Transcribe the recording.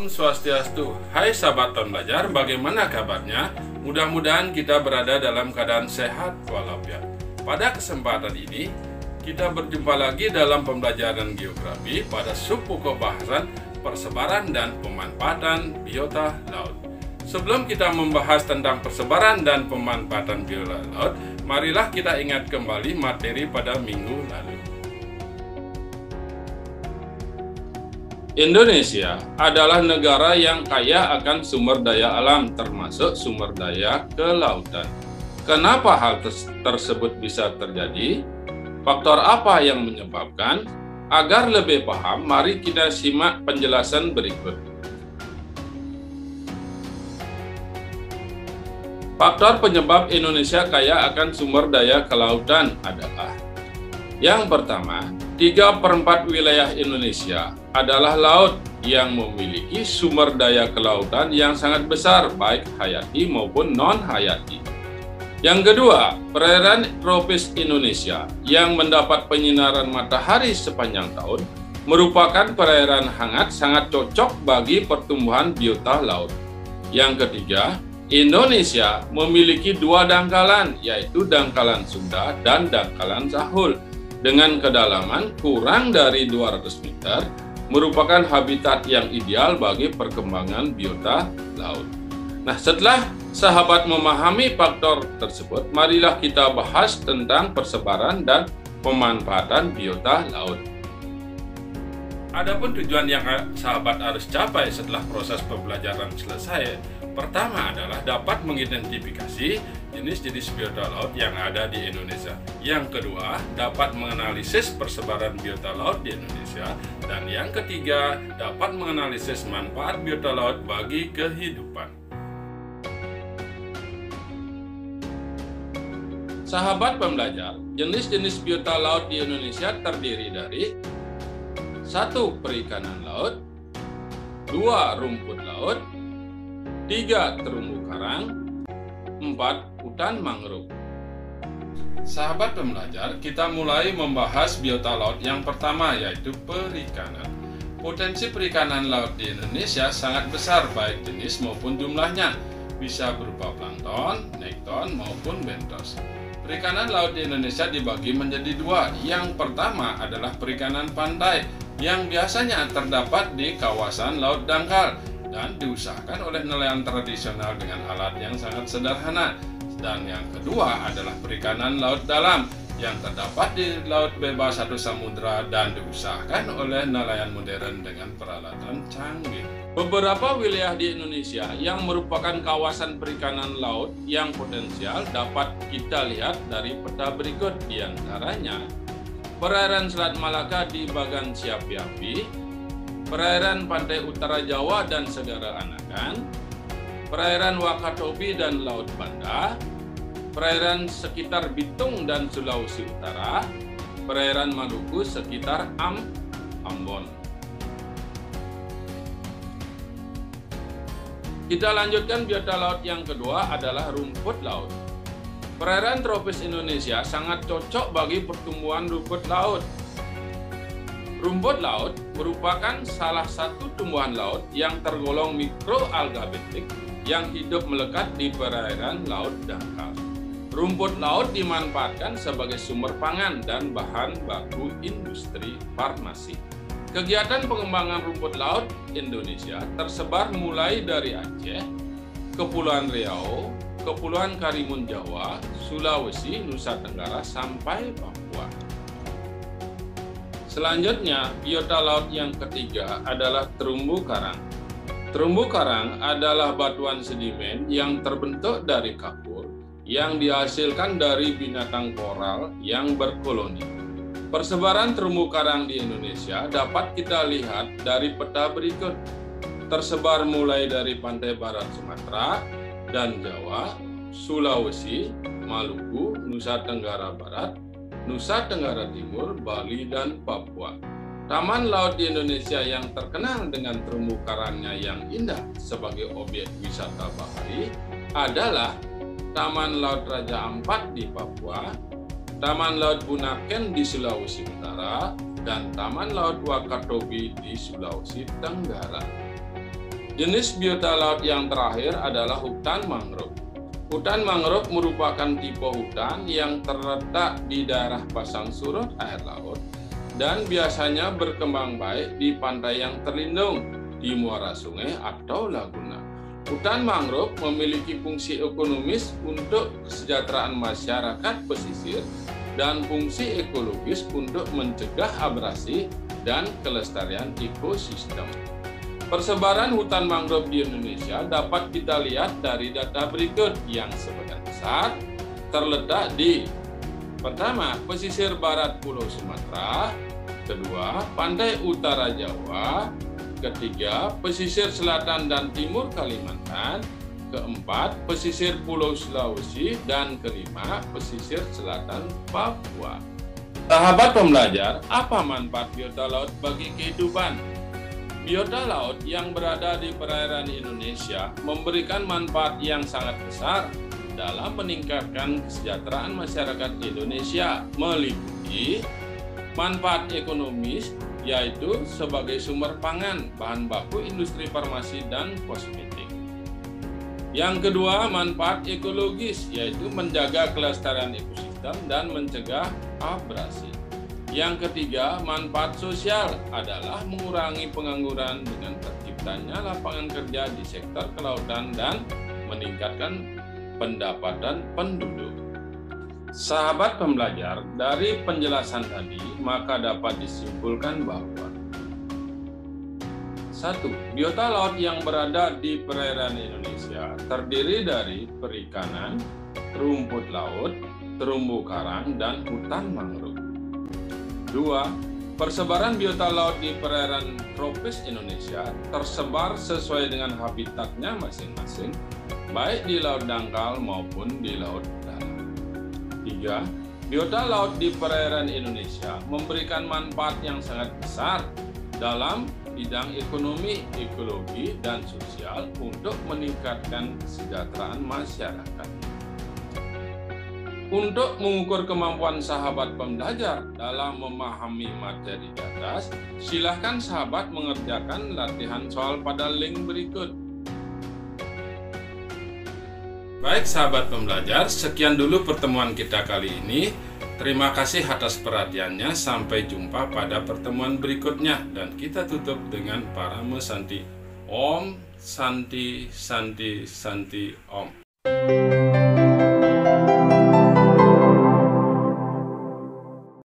Om Swastiastu. Hai sahabat pembelajar, bagaimana kabarnya? Mudah-mudahan kita berada dalam keadaan sehat walafiat. Pada kesempatan ini, kita berjumpa lagi dalam pembelajaran geografi pada subpokok bahasan persebaran dan pemanfaatan biota laut. Sebelum kita membahas tentang persebaran dan pemanfaatan biota laut, marilah kita ingat kembali materi pada minggu lalu. Indonesia adalah negara yang kaya akan sumber daya alam, termasuk sumber daya kelautan. Kenapa hal tersebut bisa terjadi? Faktor apa yang menyebabkan? Agar lebih paham, mari kita simak penjelasan berikut. Faktor penyebab Indonesia kaya akan sumber daya kelautan adalah: yang pertama, 3/4 wilayah Indonesia adalah laut yang memiliki sumber daya kelautan yang sangat besar, baik hayati maupun non-hayati. Yang kedua, perairan tropis Indonesia yang mendapat penyinaran matahari sepanjang tahun merupakan perairan hangat sangat cocok bagi pertumbuhan biota laut. Yang ketiga, Indonesia memiliki 2 dangkalan, yaitu dangkalan Sunda dan dangkalan Sahul, dengan kedalaman kurang dari 200 meter, merupakan habitat yang ideal bagi perkembangan biota laut. Nah, setelah sahabat memahami faktor tersebut, marilah kita bahas tentang persebaran dan pemanfaatan biota laut. Adapun tujuan yang sahabat harus capai setelah proses pembelajaran selesai, pertama adalah dapat mengidentifikasi jenis-jenis biota laut yang ada di Indonesia. Yang kedua, dapat menganalisis persebaran biota laut di Indonesia. Dan yang ketiga, dapat menganalisis manfaat biota laut bagi kehidupan. Sahabat pembelajar, jenis-jenis biota laut di Indonesia terdiri dari: 1. Perikanan laut, 2. Rumput laut, 3. Terumbu karang, 4. Hutan mangrove. Sahabat pembelajar, kita mulai membahas biota laut yang pertama, yaitu perikanan. Potensi perikanan laut di Indonesia sangat besar, baik jenis maupun jumlahnya. Bisa berupa plankton, nekton, maupun bentos. Perikanan laut di Indonesia dibagi menjadi 2. Yang pertama adalah perikanan pantai, yang biasanya terdapat di kawasan laut dangkal dan diusahakan oleh nelayan tradisional dengan alat yang sangat sederhana. Dan yang kedua adalah perikanan laut dalam, yang terdapat di laut bebas satu samudra dan diusahakan oleh nelayan modern dengan peralatan canggih. Beberapa wilayah di Indonesia yang merupakan kawasan perikanan laut yang potensial dapat kita lihat dari peta berikut, di antaranya perairan Selat Malaka di Bagan Siapi-Api, perairan pantai utara Jawa dan Segara Anakan, perairan Wakatobi dan Laut Banda, perairan sekitar Bitung dan Sulawesi Utara, perairan Maluku sekitar Ambon. Kita lanjutkan biota laut yang kedua adalah rumput laut. Perairan tropis Indonesia sangat cocok bagi pertumbuhan rumput laut. Rumput laut merupakan salah satu tumbuhan laut yang tergolong mikroalgabetik yang hidup melekat di perairan laut dangkal. Rumput laut dimanfaatkan sebagai sumber pangan dan bahan baku industri farmasi. Kegiatan pengembangan rumput laut Indonesia tersebar mulai dari Aceh, Kepulauan Riau, Kepulauan Karimun Jawa, Sulawesi, Nusa Tenggara, sampai Papua. Selanjutnya, biota laut yang ketiga adalah terumbu karang. Terumbu karang adalah batuan sedimen yang terbentuk dari kapur yang dihasilkan dari binatang koral yang berkoloni. Persebaran terumbu karang di Indonesia dapat kita lihat dari peta berikut. Tersebar mulai dari pantai barat Sumatera dan Jawa, Sulawesi, Maluku, Nusa Tenggara Barat, Nusa Tenggara Timur, Bali, dan Papua. Taman laut di Indonesia yang terkenal dengan terumbu karangnya yang indah sebagai objek wisata bahari adalah Taman Laut Raja Ampat di Papua, Taman Laut Bunaken di Sulawesi Utara, dan Taman Laut Wakatobi di Sulawesi Tenggara. Jenis biota laut yang terakhir adalah hutan mangrove. Hutan mangrove merupakan tipe hutan yang terletak di daerah pasang surut air laut dan biasanya berkembang baik di pantai yang terlindung, di muara sungai atau laguna. Hutan mangrove memiliki fungsi ekonomis untuk kesejahteraan masyarakat pesisir dan fungsi ekologis untuk mencegah abrasi dan kelestarian ekosistem. Persebaran hutan mangrove di Indonesia dapat kita lihat dari data berikut yang sebagian besar terletak di: pertama, pesisir barat Pulau Sumatera; kedua, pantai utara Jawa; ketiga, pesisir selatan dan timur Kalimantan; keempat, pesisir Pulau Sulawesi; dan kelima, pesisir selatan Papua. Sahabat pembelajar, apa manfaat biota laut bagi kehidupan? Biota laut yang berada di perairan Indonesia memberikan manfaat yang sangat besar dalam meningkatkan kesejahteraan masyarakat Indonesia, meliputi manfaat ekonomis, yaitu sebagai sumber pangan, bahan baku industri farmasi dan kosmetik. Yang kedua, manfaat ekologis, yaitu menjaga kelestarian ekosistem dan mencegah abrasi. Yang ketiga, manfaat sosial adalah mengurangi pengangguran dengan terciptanya lapangan kerja di sektor kelautan dan meningkatkan pendapatan penduduk. Sahabat pembelajar, dari penjelasan tadi maka dapat disimpulkan bahwa: 1. Biota laut yang berada di perairan Indonesia terdiri dari perikanan, rumput laut, terumbu karang, dan hutan mangrove. 2. Persebaran biota laut di perairan tropis Indonesia tersebar sesuai dengan habitatnya masing-masing, baik di laut dangkal maupun di laut dalam. 3. Biota laut di perairan Indonesia memberikan manfaat yang sangat besar dalam bidang ekonomi, ekologi, dan sosial untuk meningkatkan kesejahteraan masyarakat. Untuk mengukur kemampuan sahabat pembelajar dalam memahami materi di atas, silakan sahabat mengerjakan latihan soal pada link berikut. Baik sahabat pembelajar, sekian dulu pertemuan kita kali ini. Terima kasih atas perhatiannya. Sampai jumpa pada pertemuan berikutnya. Dan kita tutup dengan Parama Santi. Om Santi Santi Santi Om.